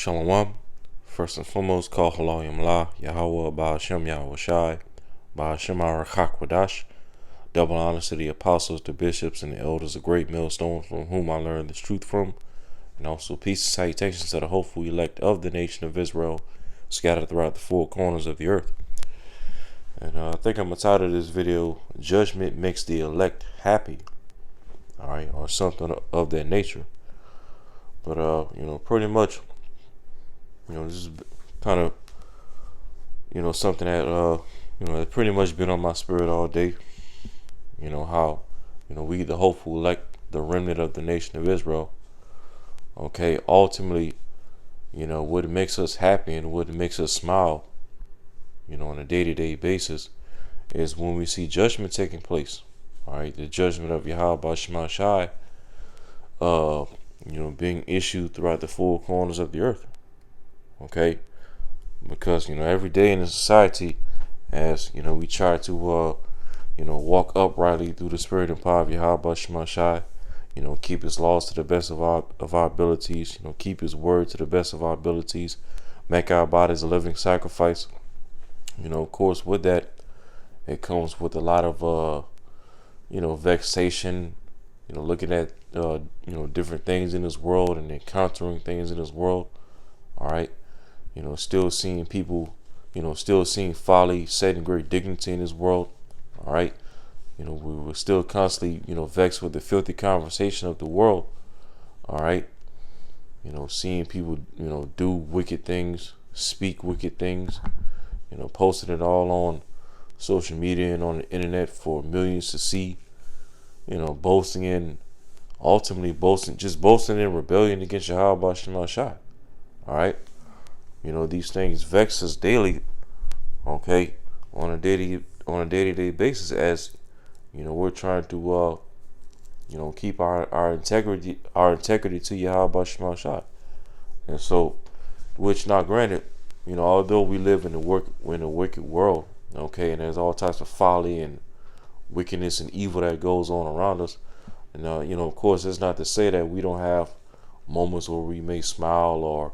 Shalom. First and foremost, call Halayim La, Yahweh, Ba'ashem Yahweh Shai, Ba'ashem Arachakwadash. Double honors to the apostles, the bishops, and the elders, a great millstone from whom I learned this truth from. And also peace and salutations to the hopeful elect of the nation of Israel, scattered throughout the four corners of the earth. And I think I'm going to title this video, Judgment Makes the Elect Happy. Alright, or something of that nature. But, pretty much, this is kind of, something that, has pretty much been on my spirit all day. How, we, the hopeful elect, the remnant of the nation of Israel, okay, ultimately, what makes us happy and what makes us smile, on a day-to-day basis is when we see judgment taking place. All right, the judgment of Yahweh Shema Shai, being issued throughout the four corners of the earth. Okay, because every day in the society, as we try to walk uprightly through the spirit and power of Yahweh Shema Shai, keep His laws to the best of our abilities, keep His word to the best of our abilities, make our bodies a living sacrifice. Of course, with that, it comes with a lot of vexation, looking at different things in this world and encountering things in this world. All right, still seeing people, still seeing folly set in great dignity in this world. All right, we were still constantly, vexed with the filthy conversation of the world. All right, seeing people, do wicked things, speak wicked things, posting it all on social media and on the internet for millions to see, ultimately boasting in rebellion against Yahweh Shema Shai. All right, these things vex us daily, okay, on a day-to-day basis, as we're trying to keep our integrity to Yahweh Shema Shai. And so, which, not granted, although we live in a wicked world, okay, and there's all types of folly and wickedness and evil that goes on around us, and of course, it's not to say that we don't have moments where we may smile or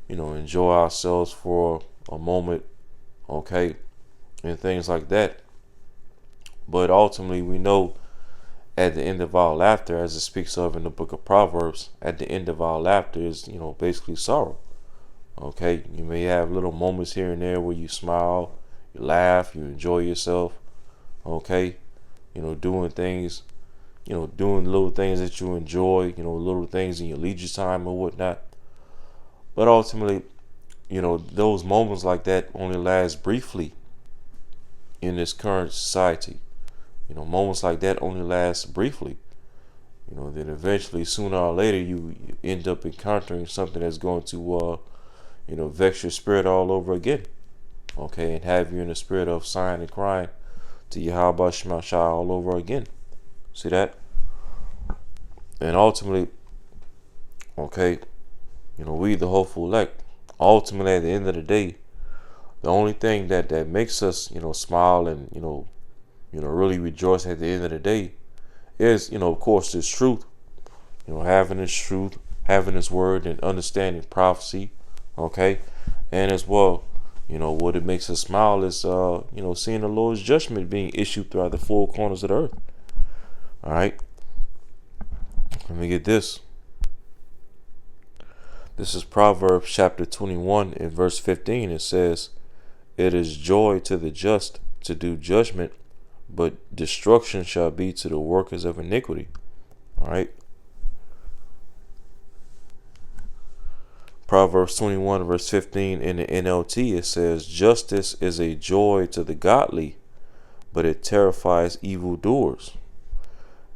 enjoy ourselves for a moment, okay, and things like that. But ultimately, we know at the end of our laughter, as it speaks of in the book of Proverbs, at the end of our laughter is basically sorrow. Okay, you may have little moments here and there where you smile, you laugh, you enjoy yourself, okay, doing things, doing little things that you enjoy, little things in your leisure time or whatnot. But ultimately, those moments like that only last briefly in this current society. Moments like that only last briefly. Then eventually, sooner or later, you end up encountering something that's going to, vex your spirit all over again. Okay, and have you in the spirit of sighing and crying to Yahweh Shema Shai all over again. See that? And ultimately, okay, we, the hopeful elect, ultimately at the end of the day, the only thing that makes us, smile and, really rejoice at the end of the day is, of course, this truth, having this truth, having this word and understanding prophecy, okay, and as well, what it makes us smile is, seeing the Lord's judgment being issued throughout the four corners of the earth. All right, let me get this. This is Proverbs chapter 21 and verse 15. It says, "It is joy to the just to do judgment, but destruction shall be to the workers of iniquity." All right. Proverbs 21 verse 15 in the NLT, it says, "Justice is a joy to the godly, but it terrifies evildoers."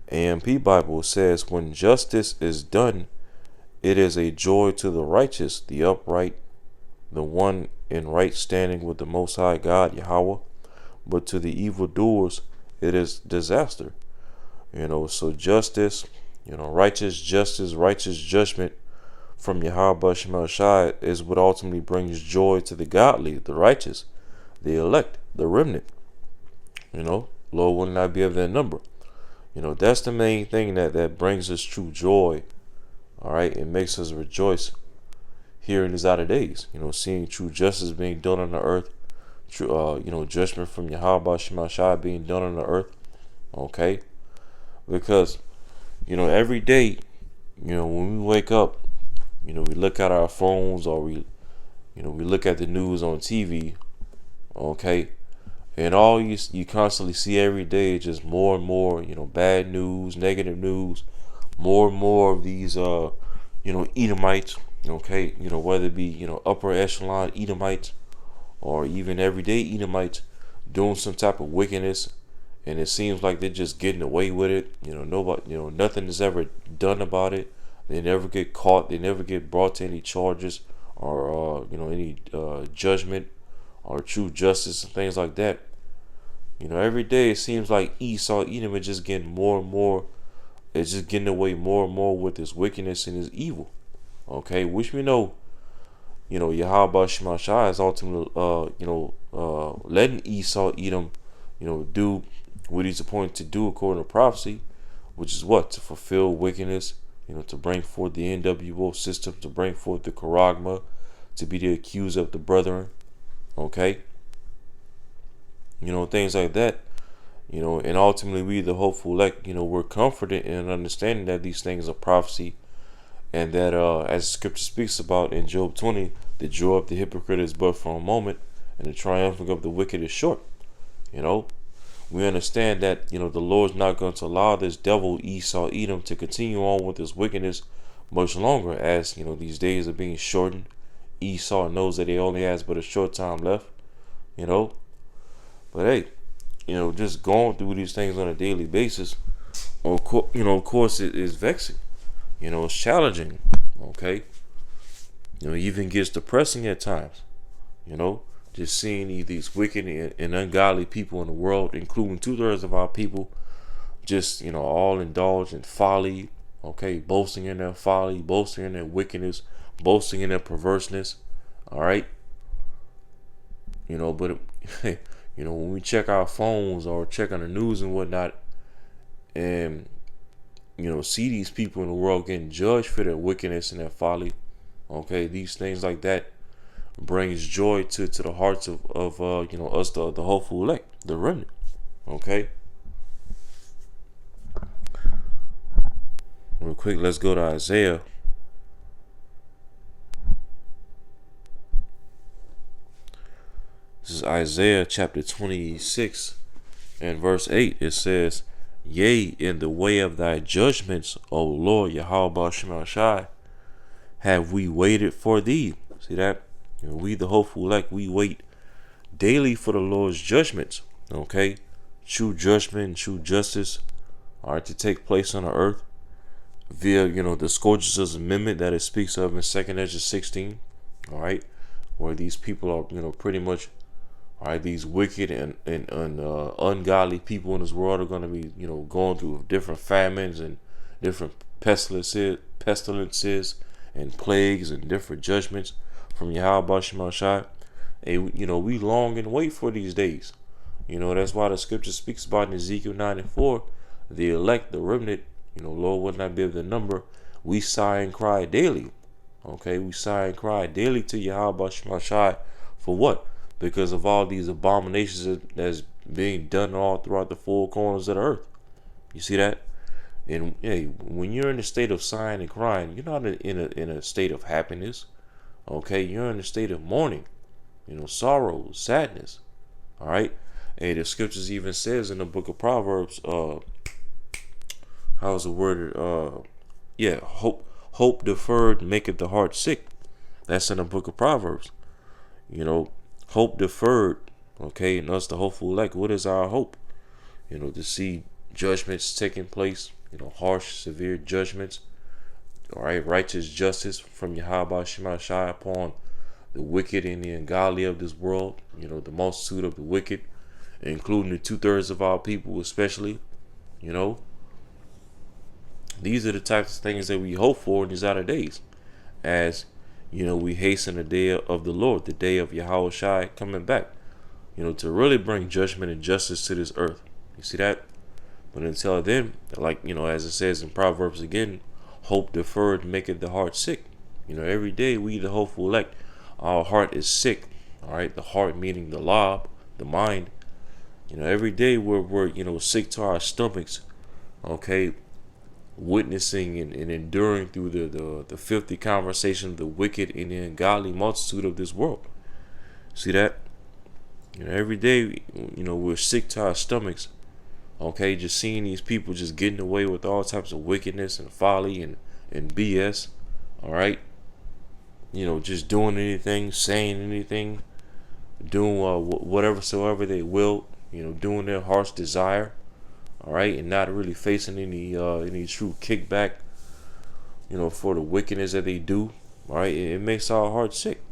AMP Bible says, "When justice is done, it is a joy to the righteous, the upright, the one in right standing with the Most High God, Yahweh, but to the evildoers, it is disaster." So justice, righteous justice, righteous judgment from Yahweh Shema Shai is what ultimately brings joy to the godly, the righteous, the elect, the remnant. Lord will not be of their number. That's the main thing that brings us true joy. All right, it makes us rejoice here in these outer days. Seeing true justice being done on the earth, true, judgment from Yahweh Shema Shai being done on the earth. Okay, because every day, when we wake up, we look at our phones, or we look at the news on TV. Okay, and all you constantly see every day is just more and more, bad news, negative news, more and more of these, Edomites. Okay, whether it be, upper echelon Edomites, or even everyday Edomites doing some type of wickedness, and it seems like they're just getting away with it. Nobody, nothing is ever done about it. They never get caught. They never get brought to any charges, or any judgment or true justice and things like that. Every day it seems like Esau, Edom is just getting more and more. It's just getting away more and more with his wickedness and his evil. Okay, which we know, Yahweh Shema Shai is ultimately, letting Esau, Edom, do what he's appointed to do according to prophecy, which is what? To fulfill wickedness, to bring forth the NWO system, to bring forth the charagma, to be the accuser of the brethren. Okay, things like that. And ultimately we, the hopeful elect, we're comforted in understanding that these things are prophecy, and that as the scripture speaks about in Job 20, the joy of the hypocrite is but for a moment, and the triumphing of the wicked is short. We understand that the Lord's not going to allow this devil Esau Edom to continue on with his wickedness much longer, as these days are being shortened. Esau knows that he only has but a short time left. But hey, just going through these things on a daily basis, of course it is vexing. It's challenging. Okay, it even gets depressing at times. Just seeing these wicked and ungodly people in the world, including 2/3 of our people, just all indulge in folly. Okay, boasting in their folly, boasting in their wickedness, boasting in their perverseness. All right, but when we check our phones or check on the news and whatnot, and see these people in the world getting judged for their wickedness and their folly. Okay, these things like that brings joy to the hearts of us, the hopeful elect, the remnant. Okay, real quick, let's go to Isaiah. This is Isaiah chapter 26 and verse 8. It says, "Yea, in the way of thy judgments, O Lord Yahweh Shema Shai, have we waited for thee." See that? We, the hopeful elect, we wait daily for the Lord's judgments. Okay, true judgment and true justice are to take place on the earth via the scourges amendment that it speaks of in 2nd Ezra 16. All right, where these people are pretty much, all right, these wicked and ungodly people in this world are going to be going through different famines and different pestilences and plagues and different judgments from Yahweh Shema Shai. And we long and wait for these days. That's why the scripture speaks about in Ezekiel 9:4, the elect, the remnant, Lord would not be able to number. We sigh and cry daily. Okay, we sigh and cry daily to Yahweh Shema Shai for what? Because of all these abominations that's being done all throughout the four corners of the earth. You see that? And hey, when you're in a state of sighing and crying, you're not in a state of happiness. Okay, you're in a state of mourning, sorrow, sadness. All right. Hey, the scriptures even says in the book of Proverbs, how's the word? Hope deferred maketh the heart sick. That's in the book of Proverbs. Hope deferred. Okay, and us, the hopeful elect, what is our hope? To see judgments taking place. Harsh, severe judgments. All right, righteous justice from Yahweh Shema Shai upon the wicked and the ungodly of this world. The multitude of the wicked, including the 2/3 of our people, especially. These are the types of things that we hope for in these outer days, as we hasten the day of the Lord, the day of Yahweh Shai coming back. To really bring judgment and justice to this earth. You see that? But until then, like as it says in Proverbs again, hope deferred maketh the heart sick. Every day we, the hopeful elect, our heart is sick. All right, the heart meaning the lob, the mind. Every day we're sick to our stomachs. Okay, witnessing and enduring through the filthy conversation of the wicked and the ungodly multitude of this world. See that? Every day, we're sick to our stomachs. Okay, just seeing these people just getting away with all types of wickedness and folly and BS. All right, just doing anything, saying anything, doing whatever soever they will. Doing their heart's desire. All right, and not really facing any true kickback. For the wickedness that they do. All right, it makes our heart sick,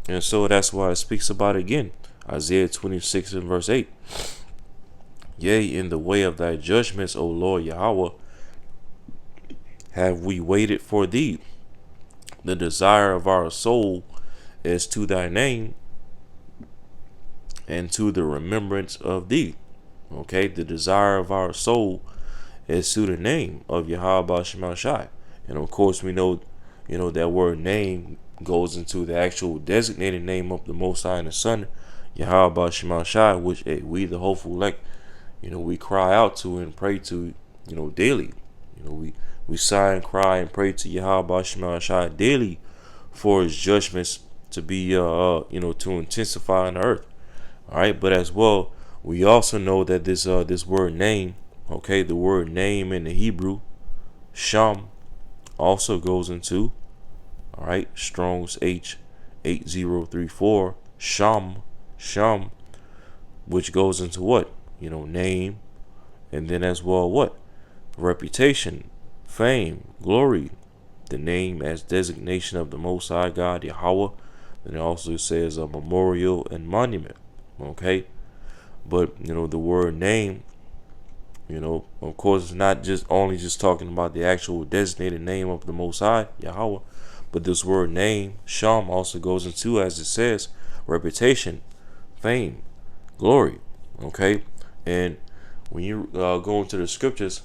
and so that's why it speaks about it again. Isaiah 26 and verse 8. Yea, in the way of thy judgments, O Lord Yahweh, have we waited for thee. The desire of our soul is to thy name and to the remembrance of thee. Okay, the desire of our soul is to the name of Yahweh Shema Shai. And of course, we know, that word name goes into the actual designated name of the Most High and the Son, Yahweh Shema Shai, which we, the hopeful elect, we cry out to and pray to, daily. We sigh and cry and pray to Yahweh Shema Shai daily for his judgments to be, to intensify on the earth. All right, but as well, we also know that this word name, okay, the word name in the Hebrew, Sham, also goes into, all right, Strong's H8034, Sham, which goes into what? Name, and then as well what? Reputation, fame, glory, the name as designation of the Most High God, Yahweh. And it also says a memorial and monument. Okay, but the word name, of course, it's not just only just talking about the actual designated name of the Most High, Yahweh, but this word name, Sham, also goes into, as it says, reputation, fame, glory. Okay, and when you go into the scriptures,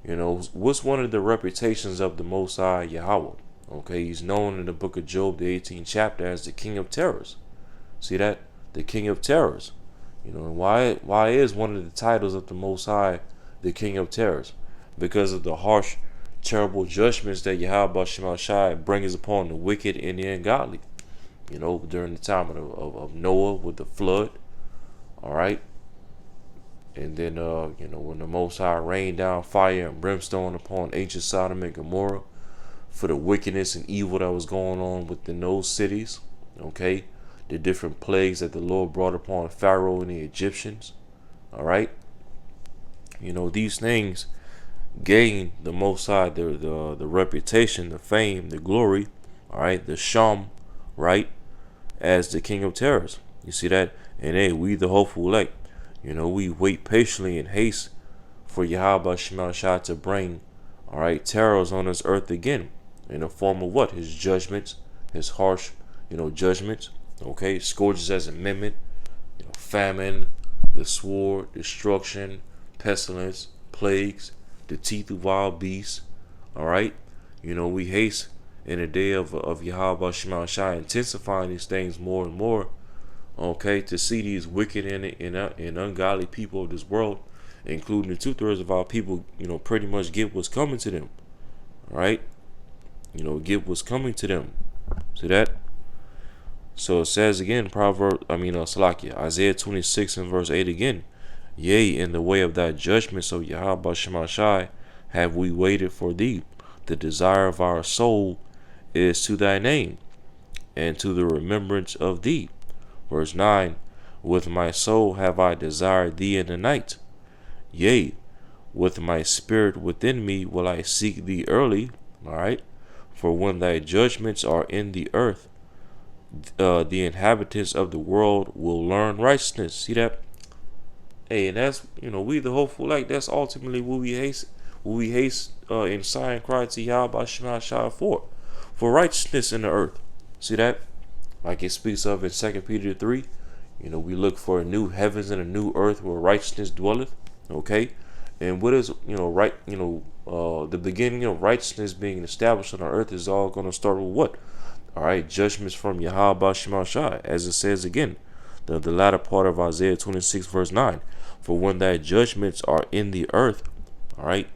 what's one of the reputations of the Most High, Yahweh? Okay, he's known in the book of Job, the 18th chapter, as the King of Terrors. See that? The King of Terrors. And why is one of the titles of the Most High the King of Terrors? Because of the harsh, terrible judgments that Yahweh Shema Shai brings upon the wicked and the ungodly. During the time of Noah with the flood. All right. And then, when the Most High rained down fire and brimstone upon ancient Sodom and Gomorrah for the wickedness and evil that was going on within those cities. Okay. The different plagues that the Lord brought upon Pharaoh and the Egyptians. All right. These things gain the Most High the reputation, the fame, the glory. All right. The Sham, right, as the King of Terrors. You see that? And hey, we the hopeful elect, we wait patiently in haste for Yahweh Shema Shai to bring, all right, terrors on this earth again in the form of what? His judgments, his harsh, judgments. Okay, scourges as amendment, famine, the sword, destruction, pestilence, plagues, the teeth of wild beasts. All right, we haste in the day of Yahweh Shema Shai, intensifying these things more and more. Okay, to see these wicked and ungodly people of this world, including the 2/3 of our people, pretty much get what's coming to them. All right, get what's coming to them. See that? So it says again, Salakia, Isaiah 26 and verse 8 again. Yea, in the way of thy judgments, O Yahweh Shema Shai, have we waited for thee. The desire of our soul is to thy name, and to the remembrance of thee. Verse 9, with my soul have I desired thee in the night. Yea, with my spirit within me will I seek thee early. All right, for when thy judgments are in the earth, the inhabitants of the world will learn righteousness. See that? Hey, and that's, we the hopeful, like, that's ultimately what we haste in sigh and cry to Yahweh Shema Shai for righteousness in the earth. See that? Like it speaks of in 2 Peter 3. We look for a new heavens and a new earth where righteousness dwelleth. Okay, and what is the beginning of righteousness being established on the earth is all going to start with what? All right, judgments from Yahweh Shema Shai, as it says again, the latter part of Isaiah 26 verse 9. For when thy judgments are in the earth, all right,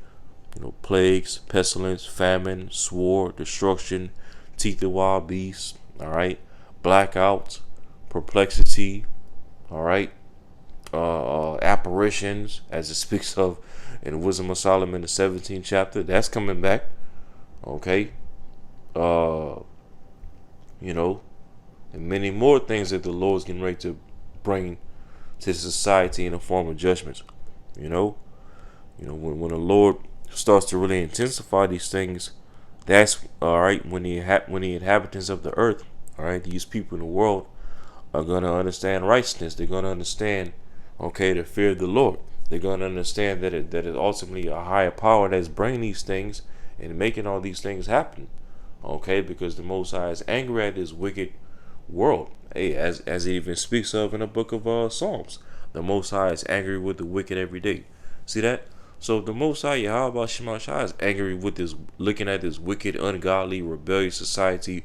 plagues, pestilence, famine, sword, destruction, teeth of wild beasts, all right, blackouts, perplexity, all right, apparitions, as it speaks of in Wisdom of Solomon, the 17th chapter, that's coming back, okay, uh, you know, and many more things that the Lord's getting ready to bring to society in the form of judgments, you know, when the Lord starts to really intensify these things, that's all right. When the inhabitants of the earth, all right, these people in the world are gonna understand righteousness. They're gonna understand, okay, the fear of the Lord. They're gonna understand that it's ultimately a higher power that's bringing these things and making all these things happen. Okay, because the Most High is angry at this wicked world. Hey, as it even speaks of in the book of Psalms, the Most High is angry with the wicked every day. See that? So the Most High Yahweh Shema Shai is angry with this, looking at this wicked, ungodly, rebellious society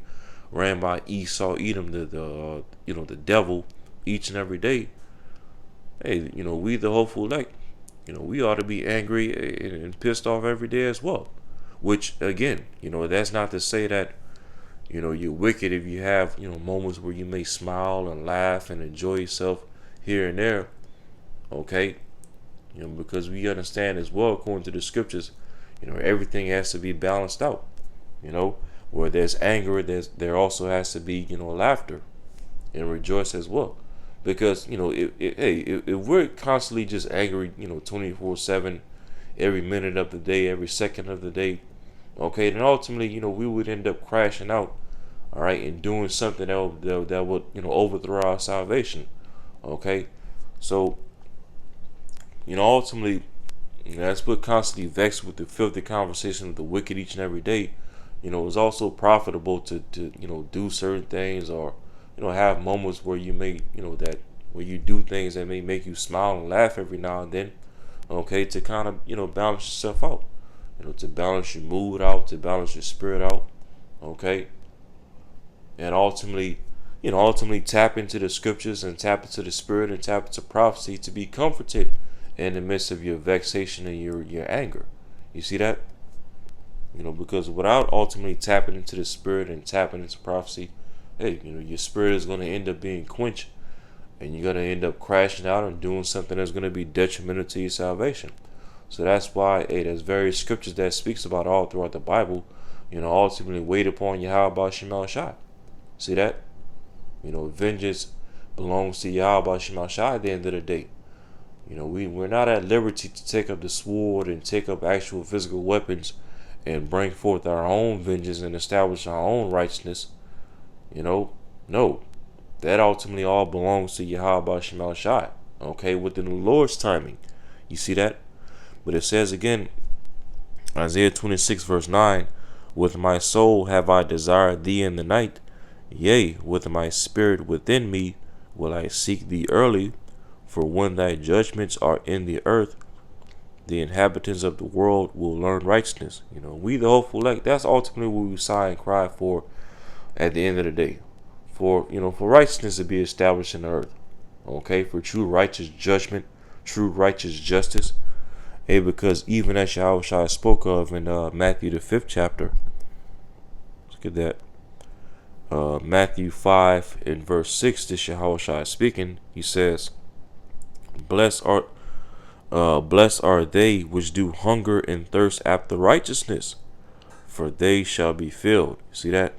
ran by Esau, Edom, the devil, each and every day. Hey, we the hopeful elect, we ought to be angry and pissed off every day as well. Which again, that's not to say that you're wicked if you have moments where you may smile and laugh and enjoy yourself here and there. Okay, because we understand as well, according to the scriptures, everything has to be balanced out. Where there's anger, there also has to be laughter and rejoice as well. Because if we're constantly just angry, 24/7, every minute of the day, every second of the day, okay, then ultimately, we would end up crashing out, all right, and doing something that would overthrow our salvation. Okay, so ultimately, that's what constantly vexed with the filthy conversation of the wicked each and every day. It's also profitable to do certain things, or have moments where you may that where you do things that may make you smile and laugh every now and then. Okay, to kind of balance yourself out. To balance your mood out, to balance your spirit out. Okay, and ultimately tap into the scriptures and tap into the spirit and tap into prophecy to be comforted in the midst of your vexation and your anger. You see that? Because without ultimately tapping into the spirit and tapping into prophecy, hey, your spirit is going to end up being quenched, and you're going to end up crashing out and doing something that's going to be detrimental to your salvation. So that's why, hey, there's various scriptures that speaks about all throughout the Bible, ultimately wait upon Yahweh Shema Shai. See that? Vengeance belongs to Yahweh Shema Shai at the end of the day. We're not at liberty to take up the sword and take up actual physical weapons and bring forth our own vengeance and establish our own righteousness. No. That ultimately all belongs to Yahweh Shema Shai. Okay, within the Lord's timing. You see that? But it says again, Isaiah 26 verse 9, with my soul have I desired thee in the night, yea, with my spirit within me will I seek thee early, for when thy judgments are in the earth, the inhabitants of the world will learn righteousness. We the hopeful elect, that's ultimately what we sigh and cry for at the end of the day. For righteousness to be established in the earth. Okay, for true righteous judgment, true righteous justice. Hey, because even as Yahweh spoke of in Matthew the 5th chapter, look at that. Matthew 5 in verse 6, this Yahweh speaking, he says, Blessed are they which do hunger and thirst after righteousness, for they shall be filled. See that?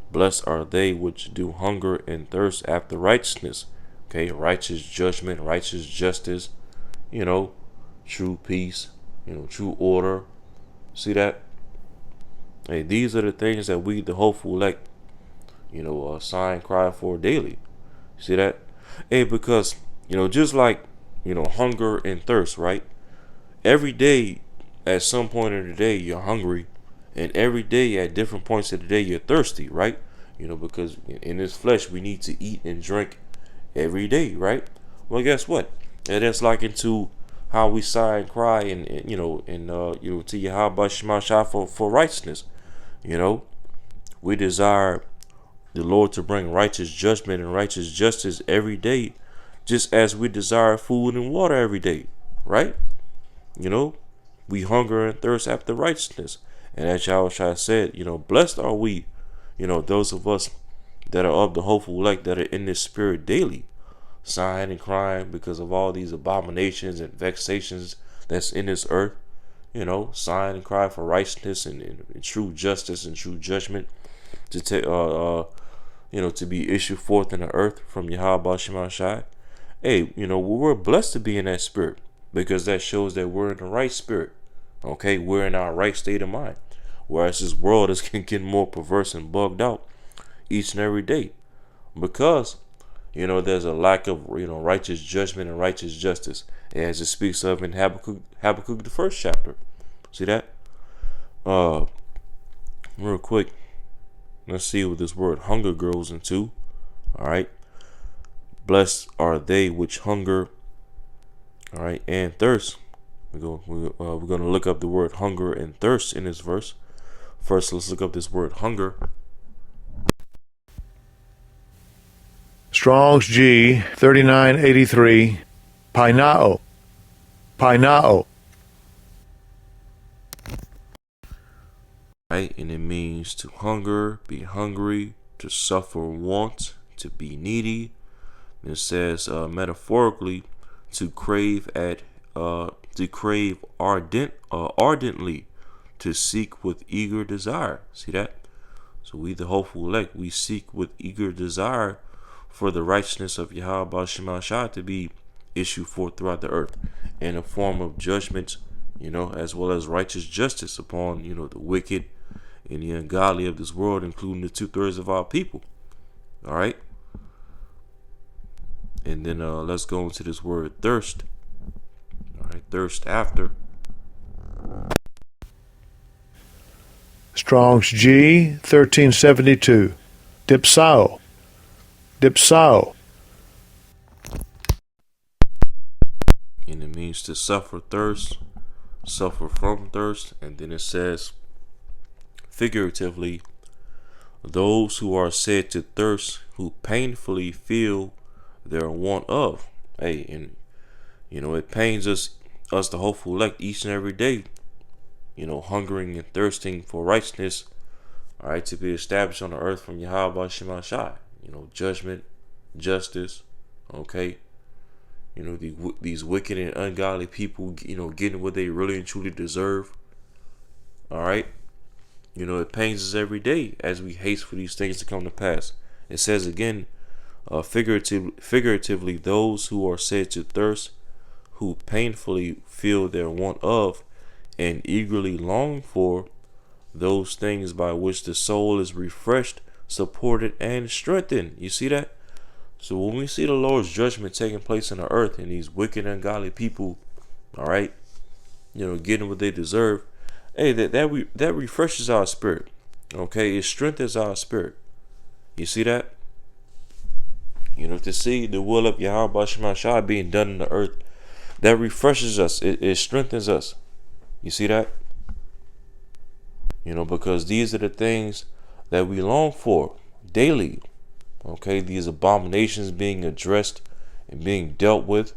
Blessed are they which do hunger and thirst after righteousness. Okay, righteous judgment, righteous justice, true peace, true order. See that? Hey, these are the things that we, the hopeful elect, sigh and cry for daily. See that? Hey, because, just like, hunger and thirst, right? Every day, at some point in the day, you're hungry. And every day, at different points of the day, you're thirsty, right? Because in this flesh, we need to eat and drink every day, right? Well, guess what? And that's like into how we sigh and cry and to Yahweh Shema Shai for righteousness. We desire the Lord to bring righteous judgment and righteous justice every day, just as we desire food and water every day, right? You know, we hunger and thirst after righteousness. And as Yahushua said, blessed are we, those of us that are of the hopeful elect, that are in this spirit daily, sighing and crying because of all these abominations and vexations that's in this earth. Sighing and crying for righteousness and true justice and true judgment to take, to be issued forth in the earth from Yahweh Shema Shai. Hey, we're blessed to be in that spirit, because that shows that we're in the right spirit. Okay, we're in our right state of mind. Whereas this world is getting more perverse and bugged out each and every day, because there's a lack of righteous judgment and righteous justice, as it speaks of in Habakkuk the first chapter. See that? Real quick, let's see what this word hunger grows into. All right, blessed are they which hunger, all right, and thirst. We're going to look up the word hunger and thirst in this verse. First, let's look up this word hunger. Strong's G 3983, Painao. Right, and it means to hunger, be hungry, to suffer want, to be needy. And it says metaphorically to crave ardently, to seek with eager desire. See that? So we, the hopeful elect, we seek with eager desire for the righteousness of Yahweh Shema Shai to be issued forth throughout the earth in a form of judgment, as well as righteous justice upon, the wicked and the ungodly of this world, including the 2/3 of our people. All right. And then let's go into this word thirst. All right, thirst after. Strong's G 1372, Dipsao. And it means to suffer thirst, suffer from thirst. And then it says, figuratively, those who are said to thirst, who painfully feel their want of. Hey, and it pains us the hopeful elect, each and every day, hungering and thirsting for righteousness, all right, to be established on the earth from Yahweh Shema Shai. Judgment, justice, okay. These wicked and ungodly people, getting what they really and truly deserve. All right. It pains us every day as we haste for these things to come to pass. It says again, figuratively, those who are said to thirst, who painfully feel their want of, and eagerly long for those things by which the soul is refreshed, supported, and strengthened. You see that? So when we see the Lord's judgment taking place in the earth, and these wicked, ungodly people, all right, getting what they deserve, hey, that refreshes our spirit. Okay, it strengthens our spirit. You see that? To see the will of Yahweh Shema Shai being done in the earth, that refreshes us. It strengthens us. You see that? Because these are the things that we long for daily. Okay, these abominations being addressed and being dealt with,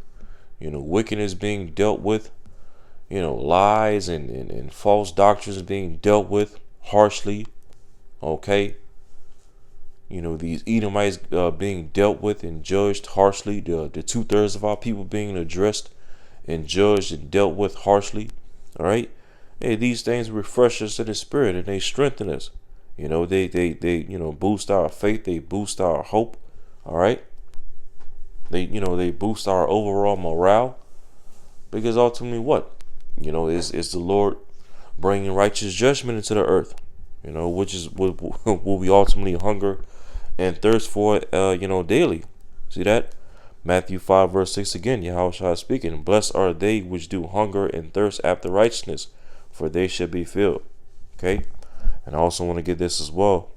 wickedness being dealt with, lies and false doctrines being dealt with harshly. Okay, these Edomites being dealt with and judged harshly. The 2/3 of our people being addressed and judged and dealt with harshly. All right, hey, these things refresh us in the spirit, and they strengthen us. They boost our faith. They boost our hope. All right. They boost our overall morale, because ultimately, what, is the Lord bringing righteous judgment into the earth, which is what we ultimately hunger and thirst for, daily. See that? Matthew 5 verse 6 again, Yahushua speaking, blessed are they which do hunger and thirst after righteousness, for they shall be filled. Okay. And I also want to get this as well.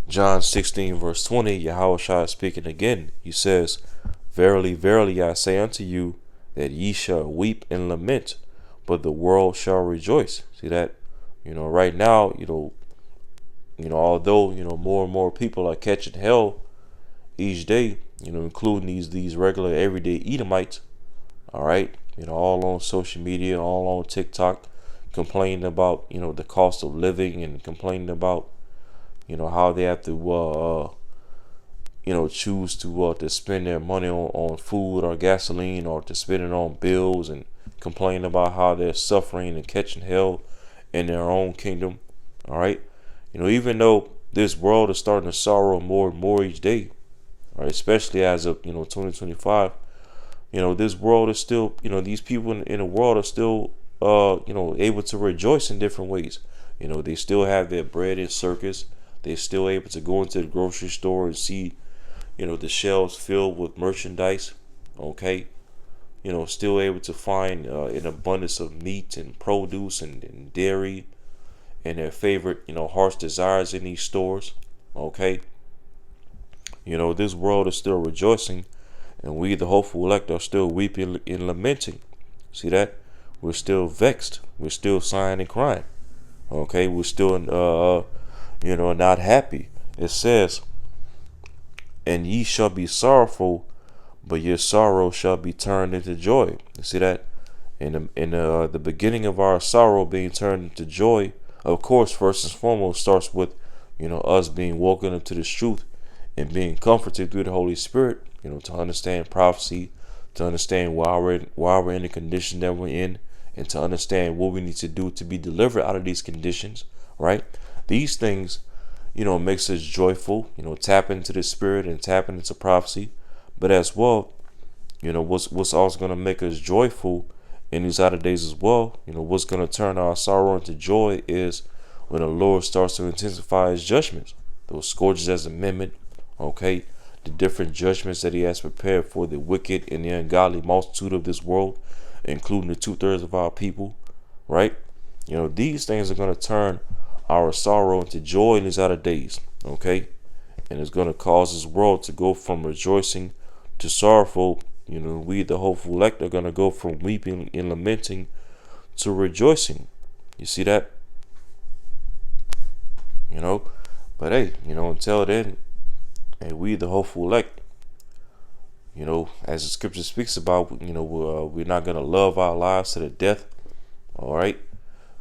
John 16 verse 20, Yahushua speaking again. He says, verily, verily, I say unto you, that ye shall weep and lament, but the world shall rejoice. See that? Right now, although, more and more people are catching hell each day, including these regular everyday Edomites, all right, all on social media, all on TikTok, complaining about, the cost of living, and complaining about, how they have to, choose to spend their money on food or gasoline, or to spend it on bills, and complain about how they're suffering and catching hell in their own kingdom. All right. Even though this world is starting to sorrow more and more each day, all right, especially as of, 2025, this world is still, these people in the world are still, able to rejoice in different ways. They still have their bread and circus. They're still able to go into the grocery store and see, the shelves filled with merchandise. Okay. Still able to find an abundance of meat and produce and dairy and their favorite, heart's desires in these stores. Okay. This world is still rejoicing, and we, the hopeful elect, are still weeping and lamenting. See that? We're still vexed. We're still sighing and crying. Okay. We're still, not happy. It says, and ye shall be sorrowful, but your sorrow shall be turned into joy. You see that? In the beginning of our sorrow being turned into joy, of course, first and foremost, starts with, us being woken up to this truth and being comforted through the Holy Spirit, to understand prophecy, to understand why we're in the condition that we're in, and to understand what we need to do to be delivered out of these conditions, right? These things, makes us joyful, tap into the Spirit and tap into prophecy. But as well, what's also going to make us joyful in these latter days as well, what's going to turn our sorrow into joy is when the Lord starts to intensify his judgments, those scourges as amendment, okay, the different judgments that he has prepared for the wicked and the ungodly multitude of this world, including the 2/3 of our people, right? These things are going to turn our sorrow into joy in these latter days, okay? And it's going to cause this world to go from rejoicing to sorrowful. We, the hopeful elect, are going to go from weeping and lamenting to rejoicing. You see that? But hey, until then, hey, we, the hopeful elect, as the scripture speaks about, we're not going to love our lives to the death. All right.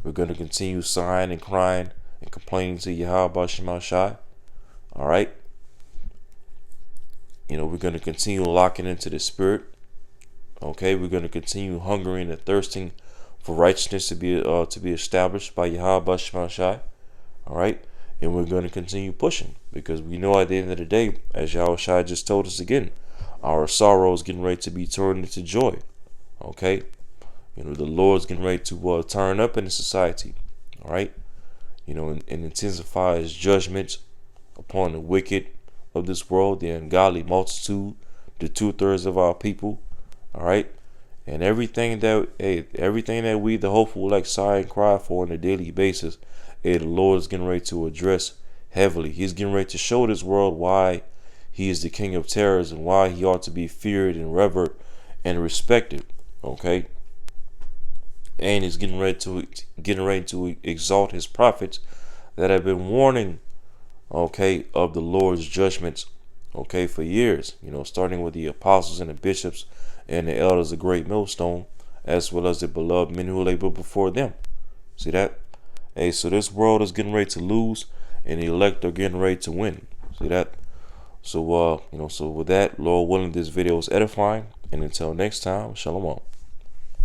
We're going to continue sighing and crying and complaining to Yahweh Shema Shai. All right. We're going to continue locking into the Spirit. Okay. We're going to continue hungering and thirsting for righteousness to be established by Yahweh Shema Shai. All right. And we're going to continue pushing, because we know at the end of the day, as Yahweh Shai just told us again, our sorrow is getting ready to be turned into joy. Okay. The Lord's getting ready to turn up in the society. All right. And intensify his judgments upon the wicked of this world, the ungodly multitude, the 2/3 of our people. All right. And everything that we, the hopeful elect, sigh and cry for on a daily basis, the Lord is getting ready to address heavily. He's getting ready to show this world why he is the King of terrors and why he ought to be feared and revered and respected. Okay. And he's getting ready to exalt his prophets that have been warning, okay, of the Lord's judgments, okay, for years. Starting with the apostles and the bishops and the elders of Great Millstone, as well as the beloved men who labor before them. See that? Hey, so this world is getting ready to lose, and the elect are getting ready to win. See that? So, so with that, Lord willing, this video is edifying. And until next time, shalom.